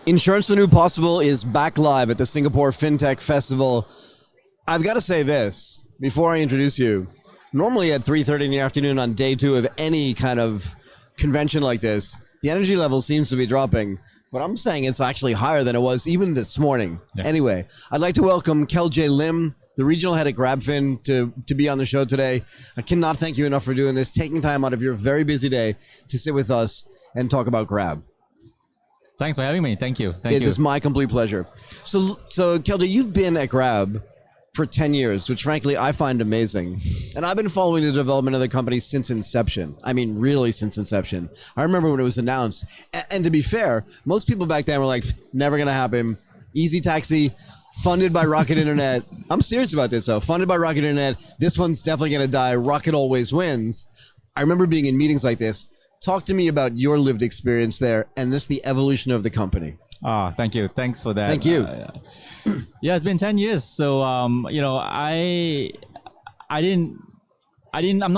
Insurance the New Possible is back live at the Singapore Fintech Festival. I've got to say this before I introduce you. Normally at 3:30 in the afternoon on day 2 of any kind of convention like this, the energy level seems to be dropping, but I'm saying it's actually higher than it was even this morning. Yeah. Anyway, I'd like to welcome Kell Lim, the regional head at GrabFin, to be on the show today. I cannot thank you enough for doing this, taking time out of your very busy day to sit with us and talk about Grab. Thanks for having me. Thank you. It is my complete pleasure. So Kell, you've been at Grab for 10 years, which frankly I find amazing. And I've been following the development of the company since inception. I mean, really since inception. I remember when it was announced. And to be fair, most people back then were like, never going to happen. Easy Taxi, funded by Rocket Internet. I'm serious about this though. Funded by Rocket Internet. This one's definitely going to die. Rocket always wins. I remember being in meetings like this. Talk to me about your lived experience there and just the evolution of the company. Thank you. Thanks for that. Thank you. Yeah, it's been 10 years. So, I'm not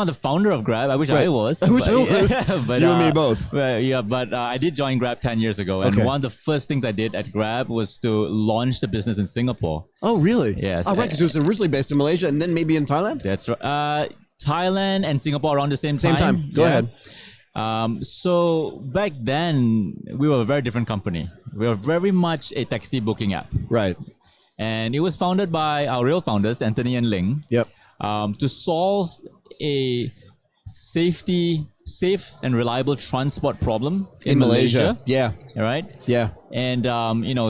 the founder of Grab. I wish I was. I wish I was. But, you and me both. But I did join Grab 10 years ago. And one of the first things I did at Grab was to launch the business in Singapore. Oh, really? Yes. Oh, right, because it was originally based in Malaysia and then maybe in Thailand? That's right. Thailand and Singapore around the same time. Same time. Go ahead. So back then, we were a very different company. We were very much a taxi booking app. Right. And it was founded by our real founders, Anthony and Ling. Yep. To solve a safe and reliable transport problem in Malaysia. Yeah. All right. Yeah. And,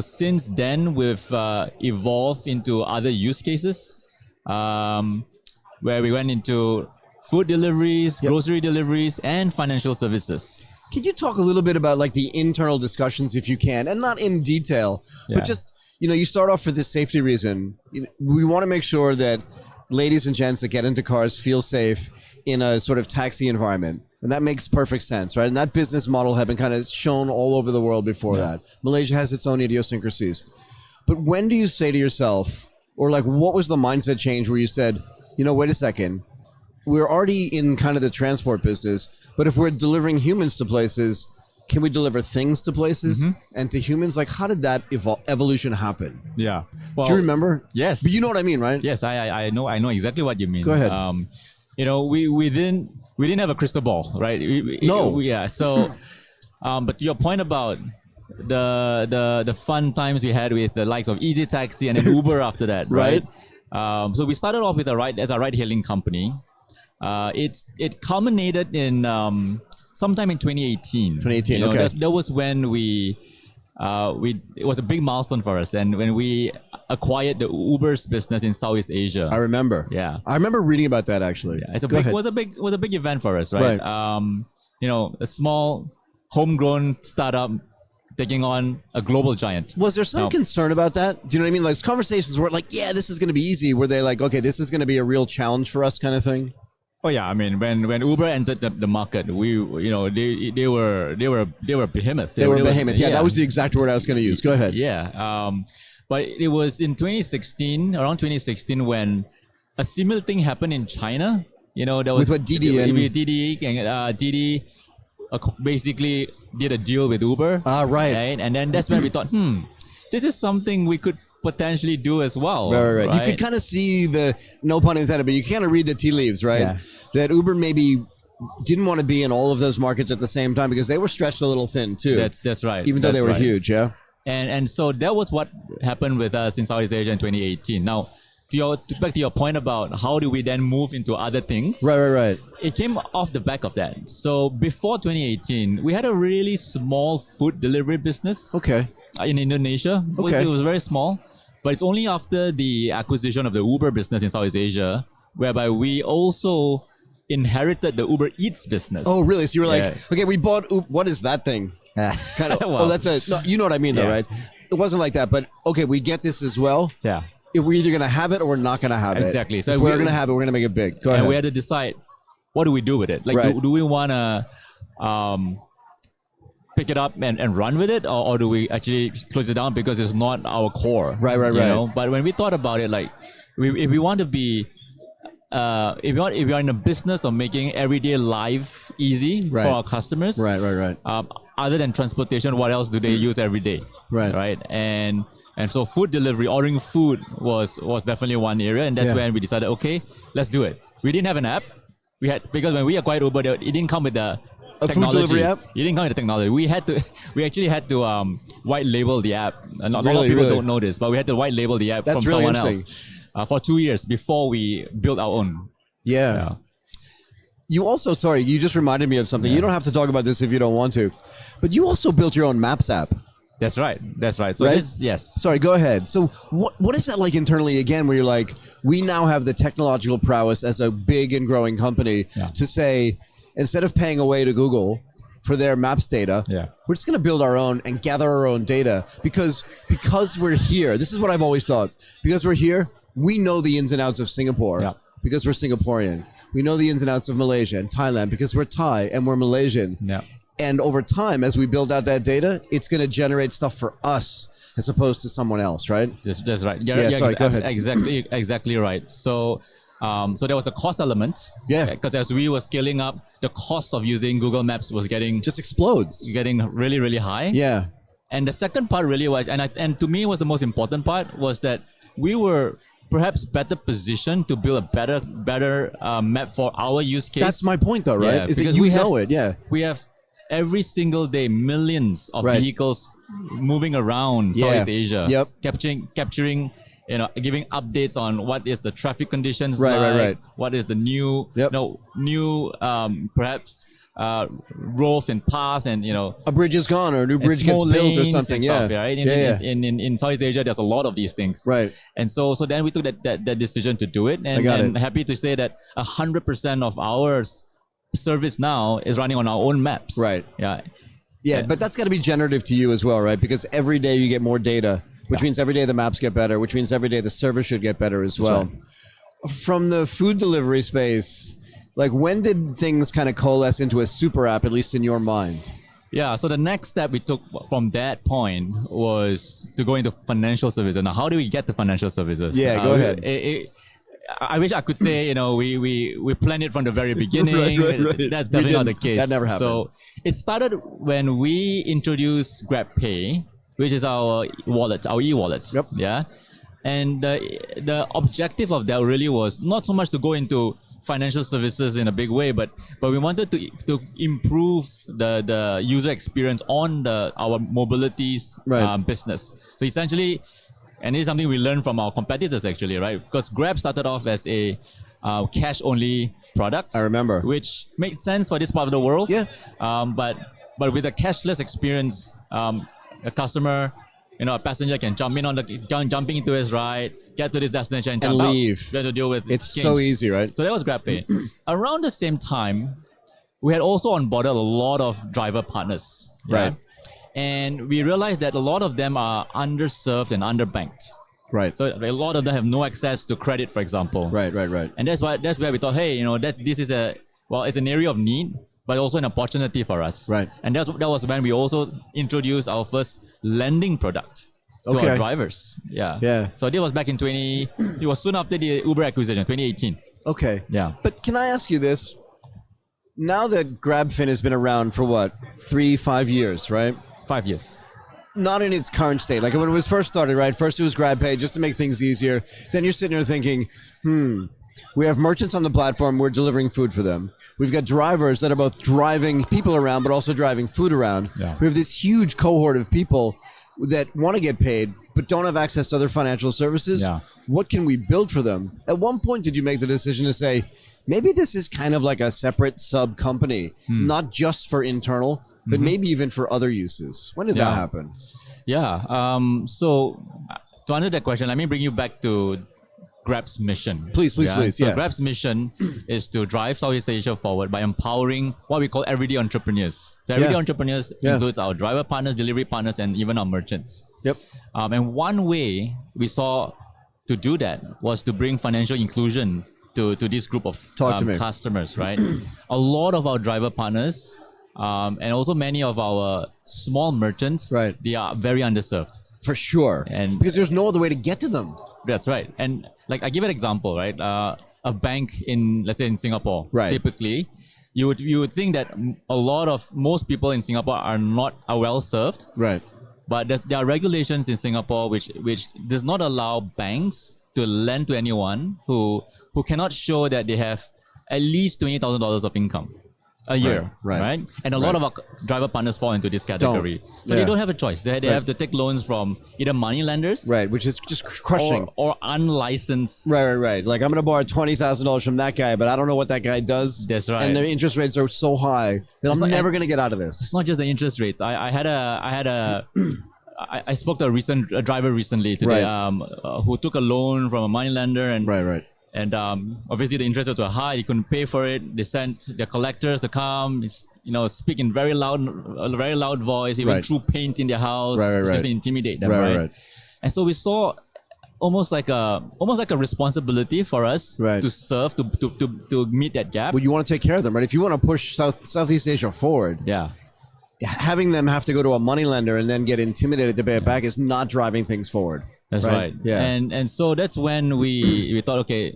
since then, we've evolved into other use cases where we went into food deliveries, grocery deliveries, and financial services. Can you talk a little bit about like the internal discussions if you can, and not in detail, but just, you start off for this safety reason. We want to make sure that ladies and gents that get into cars feel safe in a sort of taxi environment. And that makes perfect sense, right? And that business model had been kind of shown all over the world before that. Malaysia has its own idiosyncrasies. But when do you say to yourself, or like what was the mindset change where you said, wait a second, we're already in kind of the transport business, but if we're delivering humans to places, can we deliver things to places and to humans? Like, how did that evolution happen? Yeah. Well, do you remember? Yes. But you know what I mean, right? Yes, I know exactly what you mean. Go ahead. We didn't have a crystal ball, right? No. So, but to your point about the fun times we had with the likes of Easy Taxi and then Uber after that, right? So we started off with as a ride-hailing company. It culminated in sometime in 2018. 2018, okay. That was when it was a big milestone for us, and when we acquired the Uber's business in Southeast Asia. I remember. Yeah, I remember reading about that actually. Yeah, it was a big event for us, right? A small homegrown startup taking on a global giant. Was there some concern about that? Do you know what I mean? Like conversations were like, yeah, this is going to be easy. Were they like, okay, this is going to be a real challenge for us kind of thing? Oh yeah, I mean when Uber entered the market, they were behemoth. They were behemoth. Yeah, that was the exact word I was going to use. Go ahead. Yeah. But it was in around 2016, when a similar thing happened in China. There was with what Didi and Didi basically did a deal with Uber. Right. And then that's when we thought, this is something we could potentially do as well. Right. You could kind of see no pun intended, but you kind of read the tea leaves, right? Yeah. That Uber maybe didn't want to be in all of those markets at the same time because they were stretched a little thin too. That's right. Even though they were huge, yeah. And so that was what happened with us in Southeast Asia in 2018. Now, back to your point about how do we then move into other things? Right. It came off the back of that. So before 2018, we had a really small food delivery business. Okay. In Indonesia. Okay. It was very small. But it's only after the acquisition of the Uber business in Southeast Asia, whereby we also inherited the Uber Eats business. Oh, really? So you were like, okay, we bought what is that thing? Kind of. No, you know what I mean, though, right? It wasn't like that, but okay, we get this as well. Yeah. We're either going to have it or we're not going to have it. Exactly. So if we're going to have it, we're going to make it big. Go ahead. And we had to decide, what do we do with it? Like, do we want to pick it up and run with it, or do we actually close it down because it's not our core? Right. But when we thought about it, like, if we want to be if you're in a business of making everyday life easy for our customers, right. Other than transportation, what else do they use every day? Right. And so food delivery, ordering food was definitely one area, and that's when we decided, okay, let's do it. We didn't have an app. Because when we acquired Uber, it didn't come with the technology. Food delivery app? It didn't come with the technology. We actually had to white label the app. And a lot of people don't know this, but we had to white label the app from someone else for 2 years before we built our own. Yeah. You also, sorry, you just reminded me of something. You don't have to talk about this if you don't want to, but you also built your own Maps app. That's right. So yes. Sorry, go ahead. So what is that like internally again, where you're like, we now have the technological prowess as a big and growing company to say, instead of paying away to Google for their Maps data, we're just going to build our own and gather our own data because we're here. This is what I've always thought. Because we're here, we know the ins and outs of Singapore because we're Singaporean. We know the ins and outs of Malaysia and Thailand because we're Thai and we're Malaysian. Yeah. And over time, as we build out that data, it's going to generate stuff for us as opposed to someone else, right? That's right. Sorry, go ahead. Exactly right. So there was the cost element. Yeah. Because as we were scaling up, the cost of using Google Maps was just explodes. Getting really, really high. Yeah. And the second part really was, and to me was the most important part, was that we were perhaps better positioned to build a better map for our use case. That's my point, though, right? Yeah, is that you know it? Yeah. We have every single day millions of vehicles moving around Southeast Asia. Yep. Capturing, giving updates on what is the traffic conditions like, what is the new, perhaps roads and paths, and a bridge is gone or a new bridge gets built or something. Stuff, right? In Southeast Asia, there's a lot of these things. Right. And so then we took that decision to do it, and happy to say that 100% of our service now is running on our own maps. Right. Yeah, but that's got to be generative to you as well, right? Because every day you get more data, which means every day the maps get better, which means every day the service should get better as well. Right. From the food delivery space, like when did things kind of coalesce into a super app, at least in your mind? Yeah, so the next step we took from that point was to go into financial services. Now, how do we get to financial services? Yeah, go ahead. I wish I could say, we planned it from the very beginning. Right. That's definitely not the case. That never happened. So it started when we introduced GrabPay, which is our wallet, our e-wallet. Yep. Yeah. And the objective of that really was not so much to go into financial services in a big way, but we wanted to improve the user experience on our mobilities business. So essentially, and this is something we learned from our competitors actually, right? Because Grab started off as a cash-only product. I remember. Which made sense for this part of the world. Yeah. But with a cashless experience, a customer, a passenger can jumping into his ride, get to this destination and jump leave. Out. You have to deal with it's so easy, right? So that was GrabPay. Around the same time, we had also onboarded a lot of driver partners. Right. And we realized that a lot of them are underserved and underbanked. Right. So a lot of them have no access to credit, for example. Right. And that's where we thought, hey, this is it's an area of need, but also an opportunity for us. Right. And that was when we also introduced our first lending product to our drivers. Yeah. Yeah. So this was back in it was soon after the Uber acquisition, 2018. Okay. Yeah. But can I ask you this? Now that GrabFin has been around for what, 3-5 years, right? 5 years. Not in its current state. Like when it was first started, right? First it was GrabPay just to make things easier. Then you're sitting there thinking, we have merchants on the platform, we're delivering food for them. We've got drivers that are both driving people around, but also driving food around. Yeah. We have this huge cohort of people that want to get paid, but don't have access to other financial services. Yeah. What can we build for them? At one point, did you make the decision to say, maybe this is kind of like a separate sub company, not just for internal, but maybe even for other uses? When did that happen? Yeah. So to answer that question, let me bring you back to Grab's mission. Please. So Grab's mission is to drive Southeast Asia forward by empowering what we call everyday entrepreneurs. So everyday entrepreneurs includes our driver partners, delivery partners, and even our merchants. Yep. And one way we saw to do that was to bring financial inclusion to this group of customers, right? A lot of our driver partners and also many of our small merchants, they are very underserved. For sure. And because there's no other way to get to them. That's right. And like I give an example, right? A a bank in, let's say in Singapore, Right. typically, you would think that most people in Singapore are well served. Right. But there are regulations in Singapore which does not allow banks to lend to anyone who cannot show that they have at least $20,000 of income a year, right? And a lot of our driver partners fall into this category. So they don't have a choice. They have to take loans from either money lenders, right, which is just crushing, or unlicensed. Right. Like I'm going to borrow $20,000 from that guy, but I don't know what that guy does. That's right. And their interest rates are so high that I'm never going to get out of this. It's not just the interest rates. I spoke to a driver recently today, who took a loan from a money lender, and And obviously the interest rates were high. He couldn't pay for it. They sent their collectors to come, speak in very loud voice, even threw paint in their house, just to intimidate them, right? And so we saw almost like a responsibility for us to serve, to meet that gap. Well, you want to take care of them, right? If you want to push Southeast Asia forward, having them have to go to a money lender and then get intimidated to pay it back is not driving things forward. That's right. Yeah. And so that's when we thought, okay,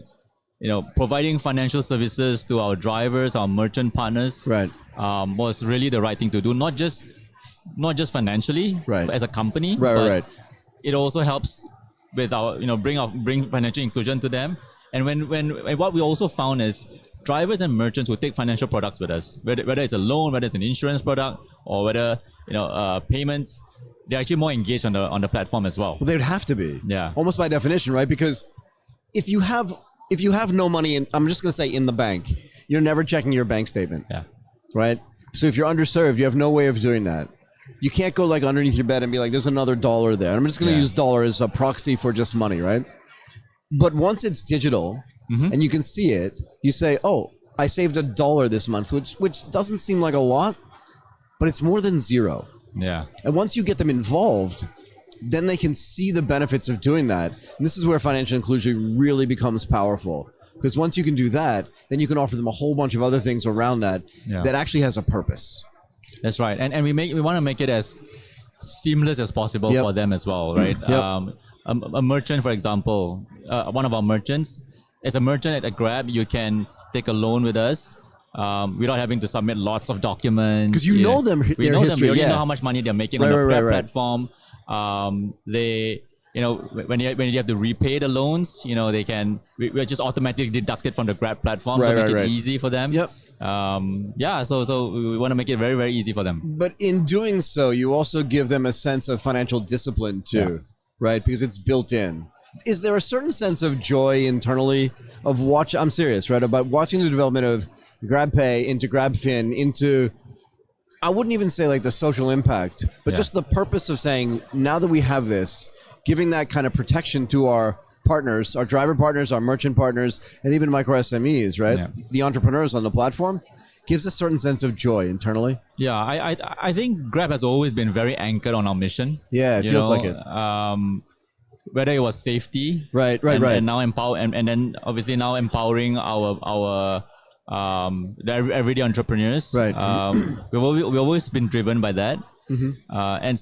providing financial services to our drivers, our merchant partners, was really the right thing to do. Not just financially, as a company, but it also helps with our, bring financial inclusion to them. And when what we also found is drivers and merchants who take financial products with us, whether it's a loan, whether it's an insurance product, or whether payments, they're actually more engaged on the platform as well. Well, they'd have to be. Yeah. Almost by definition, right? Because if you have no money in, I'm just going to say in the bank, you're never checking your bank statement. Yeah. Right? So if you're underserved, you have no way of doing that. You can't go like underneath your bed and be like, there's another dollar there. I'm just going to use dollar as a proxy for just money, right? But once it's digital and you can see it, you say, oh, I saved $1 this month, which doesn't seem like a lot, but it's more than zero. Yeah. And once you get them involved, then they can see the benefits of doing that. And this is where financial inclusion really becomes powerful. Because once you can do that, then you can offer them a whole bunch of other things around that that actually has a purpose. That's right. And we want to make it as seamless as possible for them as well, right? A merchant, for example, one of our merchants, as a merchant at Grab, you can take a loan with us without having to submit lots of documents. Because you know them, we their know history. Them. We already know how much money they're making on the Grab platform. They, when you have to repay the loans, we're just automatically deducted from the Grab platform to make it easy for them. So we want to make it very, very easy for them. But in doing so, you also give them a sense of financial discipline too, right? Because it's built in. Is there a certain sense of joy internally of I'm serious, right? About watching the development of GrabPay into GrabFin into, I wouldn't even say like the social impact, but just the purpose of saying, now that we have this, giving that kind of protection to our partners, our driver partners, our merchant partners, and even micro SMEs, right? Yeah. The entrepreneurs on the platform, gives a certain sense of joy internally. Yeah, I think Grab has always been very anchored on our mission. Yeah, it feels like it. Whether it was safety, and now and then obviously now empowering our the everyday entrepreneurs. We've always been driven by that, and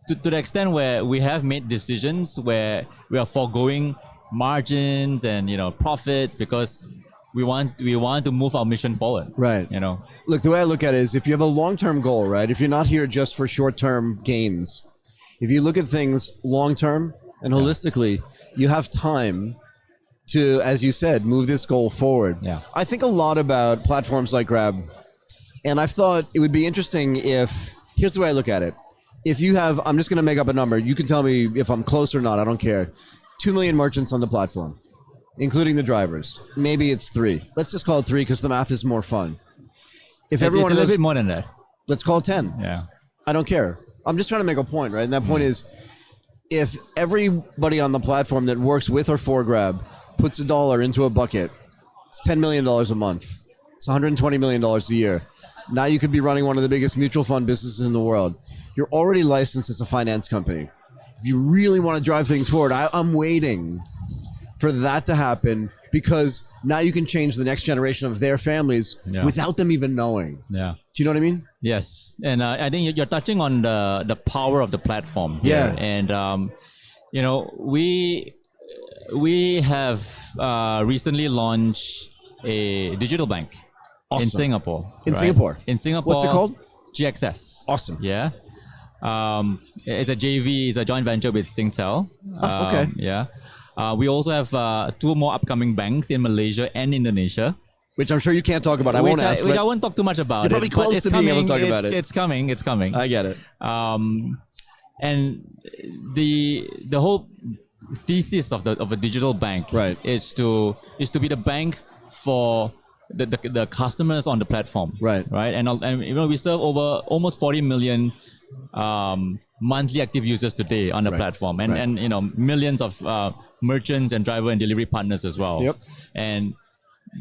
to the extent where we have made decisions where we are foregoing margins and profits because we want to move our mission forward. Look, the way I look at it is, if you have a long-term goal, right? If you're not here just for short-term gains, if you look at things long-term and holistically, you have time to, as you said, move this goal forward. I think a lot about platforms like Grab, and I thought it would be interesting if, here's the way I look at it. If you have, I'm just going to make up a number. You can tell me if I'm close or not. I don't care. 2 million merchants on the platform, including the drivers. Maybe it's 3. Let's just call it 3 because the math is more fun. If everyone it's a little bit more than that. Let's call it 10. Yeah. I don't care. I'm just trying to make a point, right? And that point is, if everybody on the platform that works with or for Grab puts $1 into a bucket, it's $10 million a month. It's $120 million a year. Now you could be running one of the biggest mutual fund businesses in the world. You're already licensed as a finance company. If you really want to drive things forward, I'm waiting for that to happen, because now you can change the next generation of their families without them even knowing. Do you know what I mean? Yes. And I think you're touching on the power of the platform here. And, we have recently launched a digital bank in Singapore. In Singapore? In Singapore. What's it called? GXS. Awesome. Yeah. It's a JV, it's a joint venture with Singtel. Okay. Yeah. We also have 2 more upcoming banks in Malaysia and Indonesia. Which I'm sure you can't talk about. I won't ask. Which I won't talk too much about. You're probably close to being able to talk about it. It's coming. It's coming. I get it. And the whole thesis of a digital bank is to be the bank for the customers on the platform. Right. And we serve over almost 40 million monthly active users today on the platform, and millions of merchants and driver and delivery partners as well. Yep. And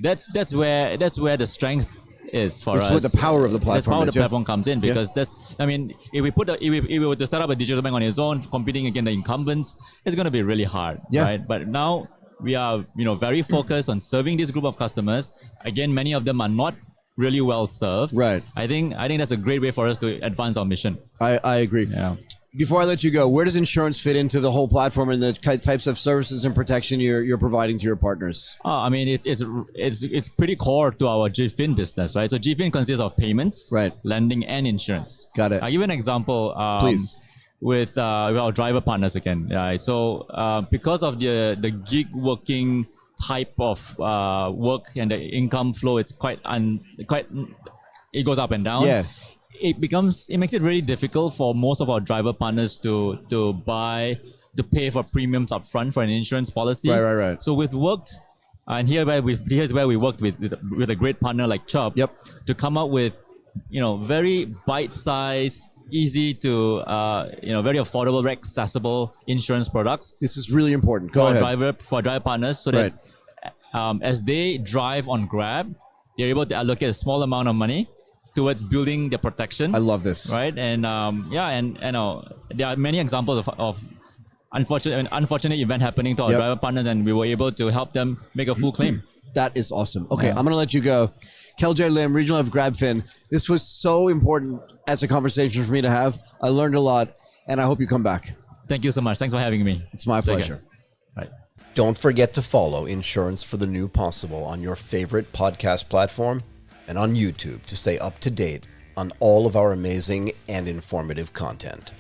that's where the strength is for us. That's where the power of the platform. That's how the platform comes in, because if we were to start up a digital bank on its own, competing against the incumbents, it's going to be really hard. Right. But now we are very focused on serving this group of customers. Again, many of them are not really well served. Right. I think that's a great way for us to advance our mission. I agree. Yeah. Before I let you go, where does insurance fit into the whole platform and the types of services and protection you're providing to your partners? I mean, it's pretty core to our GrabFin business, right? So GrabFin consists of payments, lending, and insurance. Got it. I'll give you an example. Please. With our driver partners again. So because of the gig working type of work and the income flow, it's quite it goes up and down. Yeah. It makes it really difficult for most of our driver partners to pay for premiums up front for an insurance policy. Right. So we've worked, and here's where we worked with a great partner like Chubb to come up with very bite-sized, easy to very affordable, very accessible insurance products. This is really important. Go ahead. For driver partners, so that as they drive on Grab, they're able to allocate a small amount of money towards building their protection. I love this. Right. And there are many examples of unfortunate event happening to our driver partners, and we were able to help them make a full claim. That is awesome. Okay, I'm going to let you go. Kell J. Lim, Regional of GrabFin. This was so important as a conversation for me to have. I learned a lot, and I hope you come back. Thank you so much. Thanks for having me. It's my pleasure. Right. Don't forget to follow Insurance for the New Possible on your favorite podcast platform and on YouTube to stay up to date on all of our amazing and informative content.